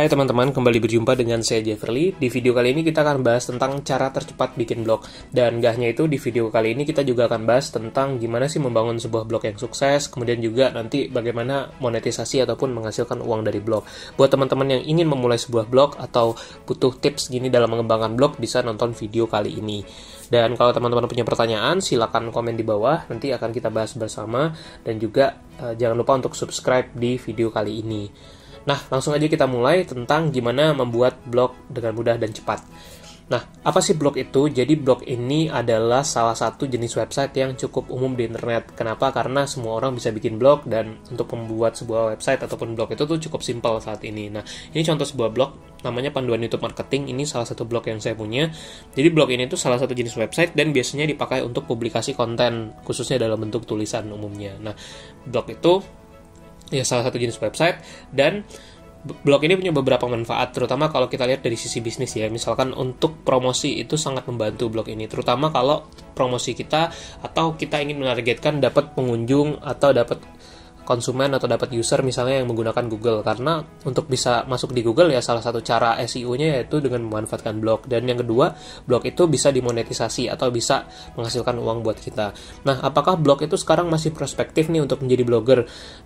Hai teman-teman, kembali berjumpa dengan saya Jeffrey. Di video kali ini kita akan bahas tentang cara tercepat bikin blog. Dan gak hanya itu, di video kali ini kita juga akan bahas tentang gimana sih membangun sebuah blog yang sukses, kemudian juga nanti bagaimana monetisasi ataupun menghasilkan uang dari blog. Buat teman-teman yang ingin memulai sebuah blog atau butuh tips gini dalam mengembangkan blog, bisa nonton video kali ini. Dan kalau teman-teman punya pertanyaan, silakan komen di bawah, nanti akan kita bahas bersama. Dan juga jangan lupa untuk subscribe di video kali ini. Nah, langsung aja kita mulai tentang gimana membuat blog dengan mudah dan cepat. Nah, apa sih blog itu? Jadi blog ini adalah salah satu jenis website yang cukup umum di internet. Kenapa? Karena semua orang bisa bikin blog, dan untuk membuat sebuah website ataupun blog itu tuh cukup simpel saat ini. Nah, ini contoh sebuah blog, namanya Panduan YouTube Marketing. Ini salah satu blog yang saya punya. Jadi blog ini tuh salah satu jenis website dan biasanya dipakai untuk publikasi konten, khususnya dalam bentuk tulisan umumnya. Nah, blog itu ya salah satu jenis website, dan blog ini punya beberapa manfaat, terutama kalau kita lihat dari sisi bisnis ya. Misalkan untuk promosi itu sangat membantu blog ini, terutama kalau promosi kita atau kita ingin menargetkan dapat pengunjung atau dapat konsumen atau dapat user misalnya yang menggunakan Google. Karena untuk bisa masuk di Google ya salah satu cara SEO-nya yaitu dengan memanfaatkan blog. Dan yang kedua, blog itu bisa dimonetisasi atau bisa menghasilkan uang buat kita. Nah, apakah blog itu sekarang masih prospektif nih untuk menjadi blogger?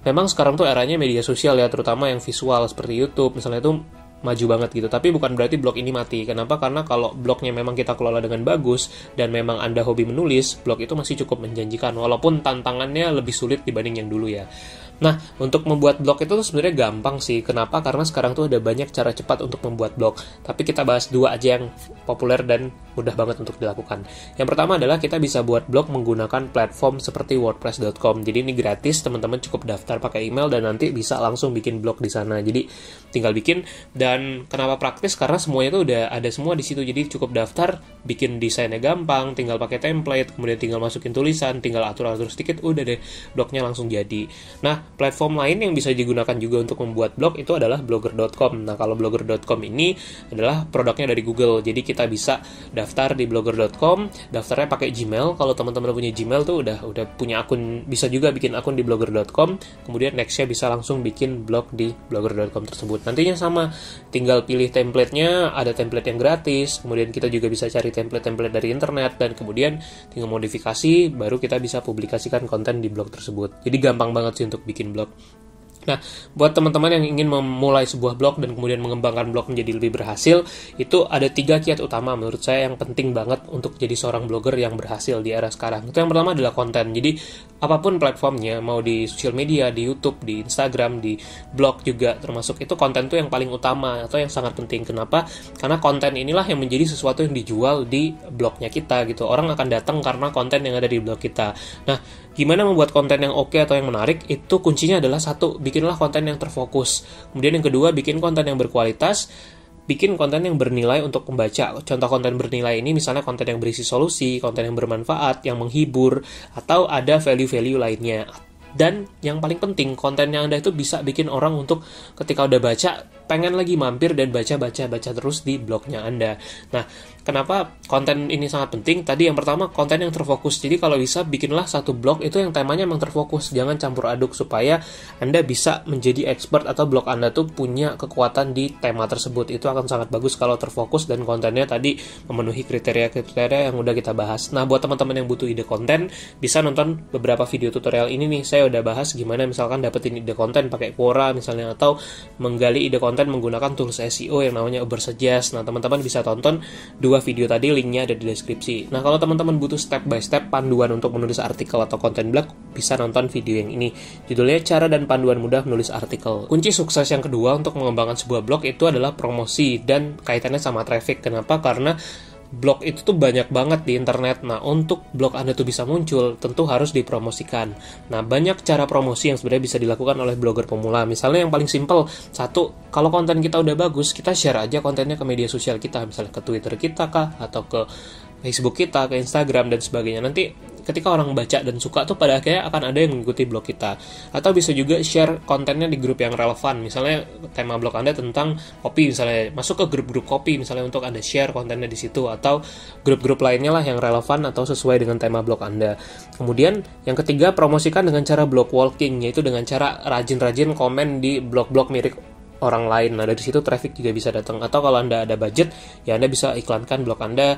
Memang sekarang tuh eranya media sosial ya, terutama yang visual seperti YouTube misalnya itu maju banget gitu. Tapi bukan berarti blog ini mati. Kenapa? Karena kalau blognya memang kita kelola dengan bagus dan memang Anda hobi menulis, blog itu masih cukup menjanjikan walaupun tantangannya lebih sulit dibanding yang dulu ya. Nah, untuk membuat blog itu tuh sebenarnya gampang sih. Kenapa? Karena sekarang tuh ada banyak cara cepat untuk membuat blog. Tapi kita bahas dua aja yang populer dan mudah banget untuk dilakukan. Yang pertama adalah kita bisa buat blog menggunakan platform seperti WordPress.com. Jadi ini gratis, teman-teman cukup daftar pakai email dan nanti bisa langsung bikin blog di sana. Jadi tinggal bikin. Dan kenapa praktis? Karena semuanya tuh udah ada semua di situ. Jadi cukup daftar, bikin desainnya gampang, tinggal pakai template, kemudian tinggal masukin tulisan, tinggal atur-atur sedikit, udah deh blognya langsung jadi. Nah, platform lain yang bisa digunakan juga untuk membuat blog itu adalah blogger.com. Nah, kalau blogger.com ini adalah produknya dari Google. Jadi kita bisa daftar di blogger.com, daftarnya pakai Gmail. Kalau teman-teman punya Gmail tuh udah punya akun, bisa juga bikin akun di blogger.com. Kemudian nextnya bisa langsung bikin blog di blogger.com tersebut. Nantinya sama, tinggal pilih template-nya, ada template yang gratis. Kemudian kita juga bisa cari template-template dari internet dan kemudian tinggal modifikasi, baru kita bisa publikasikan konten di blog tersebut. Jadi gampang banget sih untuk bikin blog. Nah, buat teman-teman yang ingin memulai sebuah blog dan kemudian mengembangkan blog menjadi lebih berhasil, itu ada 3 kiat utama menurut saya yang penting banget untuk jadi seorang blogger yang berhasil di era sekarang. Itu yang pertama adalah konten. Jadi, apapun platformnya, mau di sosial media, di YouTube, di Instagram, di blog juga termasuk, itu konten itu yang paling utama atau yang sangat penting. Kenapa? Karena konten inilah yang menjadi sesuatu yang dijual di blognya kita gitu. Orang akan datang karena konten yang ada di blog kita. Nah, gimana membuat konten yang oke atau yang menarik? Itu kuncinya adalah satu, bikinlah konten yang terfokus. Kemudian yang kedua, bikin konten yang berkualitas, bikin konten yang bernilai untuk pembaca. Contoh konten bernilai ini misalnya konten yang berisi solusi, konten yang bermanfaat, yang menghibur, atau ada value-value lainnya. Dan yang paling penting, konten yang Anda itu bisa bikin orang untuk ketika udah baca, pengen lagi mampir dan baca terus di blognya Anda. Nah, kenapa konten ini sangat penting? Tadi yang pertama, konten yang terfokus. Jadi kalau bisa, bikinlah satu blog itu yang temanya memang terfokus. Jangan campur aduk supaya Anda bisa menjadi expert atau blog Anda tuh punya kekuatan di tema tersebut. Itu akan sangat bagus kalau terfokus dan kontennya tadi memenuhi kriteria-kriteria yang udah kita bahas. Nah, buat teman-teman yang butuh ide konten, bisa nonton beberapa video tutorial ini nih. Saya udah bahas gimana misalkan dapetin ide konten pakai Quora misalnya, atau menggali ide konten menggunakan tools SEO yang namanya Ubersuggest. Nah, teman-teman bisa tonton 2 video tadi, linknya ada di deskripsi. Nah, kalau teman-teman butuh step by step panduan untuk menulis artikel atau konten blog, bisa nonton video yang ini. Judulnya Cara dan Panduan Mudah Menulis Artikel. Kunci sukses yang kedua untuk mengembangkan sebuah blog itu adalah promosi dan kaitannya sama traffic. Kenapa? Karena blog itu tuh banyak banget di internet. Nah, untuk blog Anda tuh bisa muncul, tentu harus dipromosikan. Nah, banyak cara promosi yang sebenarnya bisa dilakukan oleh blogger pemula. Misalnya yang paling simpel, satu, kalau konten kita udah bagus, kita share aja kontennya ke media sosial kita, misalnya ke Twitter kita kah, atau ke Facebook kita, ke Instagram, dan sebagainya. Nanti ketika orang baca dan suka tuh pada akhirnya akan ada yang mengikuti blog kita. Atau bisa juga share kontennya di grup yang relevan. Misalnya tema blog Anda tentang kopi, misalnya masuk ke grup-grup kopi misalnya untuk Anda share kontennya di situ, atau grup-grup lainnya lah yang relevan atau sesuai dengan tema blog Anda. Kemudian yang ketiga, promosikan dengan cara blog walking, yaitu dengan cara rajin-rajin komen di blog-blog mirip orang lain. Nah, dari situ traffic juga bisa datang. Atau kalau Anda ada budget, ya Anda bisa iklankan blog Anda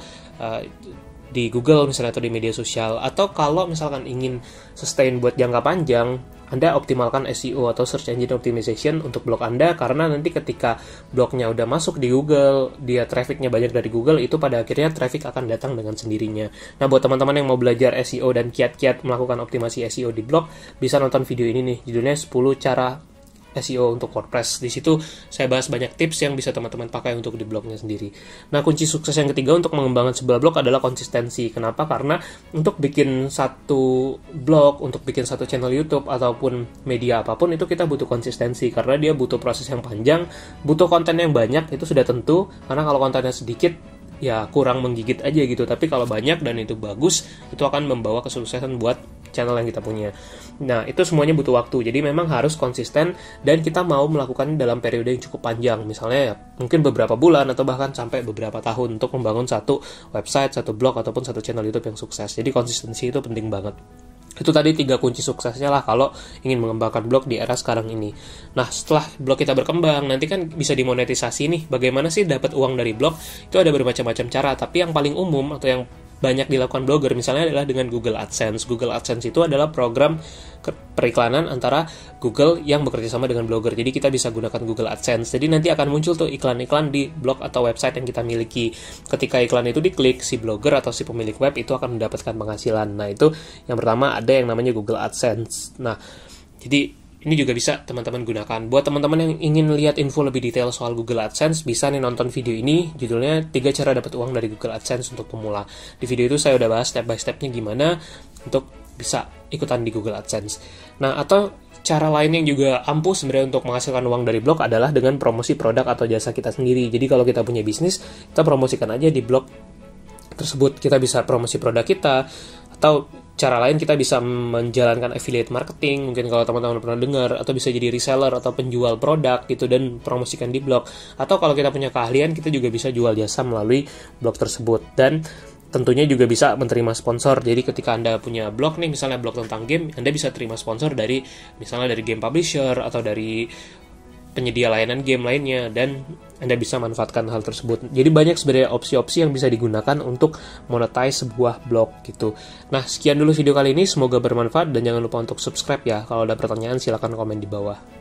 di Google misalnya atau di media sosial. Atau kalau misalkan ingin sustain buat jangka panjang, Anda optimalkan SEO atau Search Engine Optimization untuk blog Anda, karena nanti ketika blognya udah masuk di Google, dia trafficnya banyak dari Google, itu pada akhirnya traffic akan datang dengan sendirinya. Nah, buat teman-teman yang mau belajar SEO dan kiat-kiat melakukan optimasi SEO di blog, bisa nonton video ini nih, judulnya 10 cara SEO untuk WordPress. Di situ saya bahas banyak tips yang bisa teman-teman pakai untuk di blognya sendiri. Nah, kunci sukses yang ketiga untuk mengembangkan sebuah blog adalah konsistensi. Kenapa? Karena untuk bikin satu blog, untuk bikin satu channel YouTube ataupun media apapun, itu kita butuh konsistensi, karena dia butuh proses yang panjang, butuh konten yang banyak, itu sudah tentu. Karena kalau kontennya sedikit, ya kurang menggigit aja gitu. Tapi kalau banyak dan itu bagus, itu akan membawa kesuksesan buat channel yang kita punya. Nah, itu semuanya butuh waktu. Jadi memang harus konsisten dan kita mau melakukan dalam periode yang cukup panjang. Misalnya ya, mungkin beberapa bulan atau bahkan sampai beberapa tahun untuk membangun satu website, satu blog, ataupun satu channel YouTube yang sukses. Jadi konsistensi itu penting banget. Itu tadi 3 kunci suksesnya lah kalau ingin mengembangkan blog di era sekarang ini. Nah, setelah blog kita berkembang, nanti kan bisa dimonetisasi nih. Bagaimana sih dapat uang dari blog? Itu ada bermacam-macam cara, tapi yang paling umum atau yang banyak dilakukan blogger misalnya adalah dengan Google AdSense. Google AdSense itu adalah program periklanan antara Google yang bekerja sama dengan blogger. Jadi kita bisa gunakan Google AdSense. Jadi nanti akan muncul tuh iklan-iklan di blog atau website yang kita miliki. Ketika iklan itu diklik, si blogger atau si pemilik web itu akan mendapatkan penghasilan. Nah, itu yang pertama ada yang namanya Google AdSense. Nah, jadi ini juga bisa teman-teman gunakan. Buat teman-teman yang ingin lihat info lebih detail soal Google AdSense, bisa nih nonton video ini, judulnya 3 cara dapat uang dari Google AdSense untuk pemula. Di video itu saya udah bahas step by step-nya gimana untuk bisa ikutan di Google AdSense. Nah, atau cara lain yang juga ampuh sebenarnya untuk menghasilkan uang dari blog adalah dengan promosi produk atau jasa kita sendiri. Jadi kalau kita punya bisnis, kita promosikan aja di blog tersebut. Kita bisa promosi produk kita, atau cara lain kita bisa menjalankan affiliate marketing, mungkin kalau teman-teman pernah dengar, atau bisa jadi reseller atau penjual produk gitu dan promosikan di blog. Atau kalau kita punya keahlian, kita juga bisa jual jasa melalui blog tersebut. Dan tentunya juga bisa menerima sponsor. Jadi ketika Anda punya blog nih, misalnya blog tentang game, Anda bisa terima sponsor dari misalnya dari game publisher atau dari penyedia layanan game lainnya, dan Anda bisa manfaatkan hal tersebut. Jadi banyak sebenarnya opsi-opsi yang bisa digunakan untuk monetize sebuah blog gitu. Nah, sekian dulu video kali ini, semoga bermanfaat dan jangan lupa untuk subscribe ya. Kalau ada pertanyaan silahkan komen di bawah.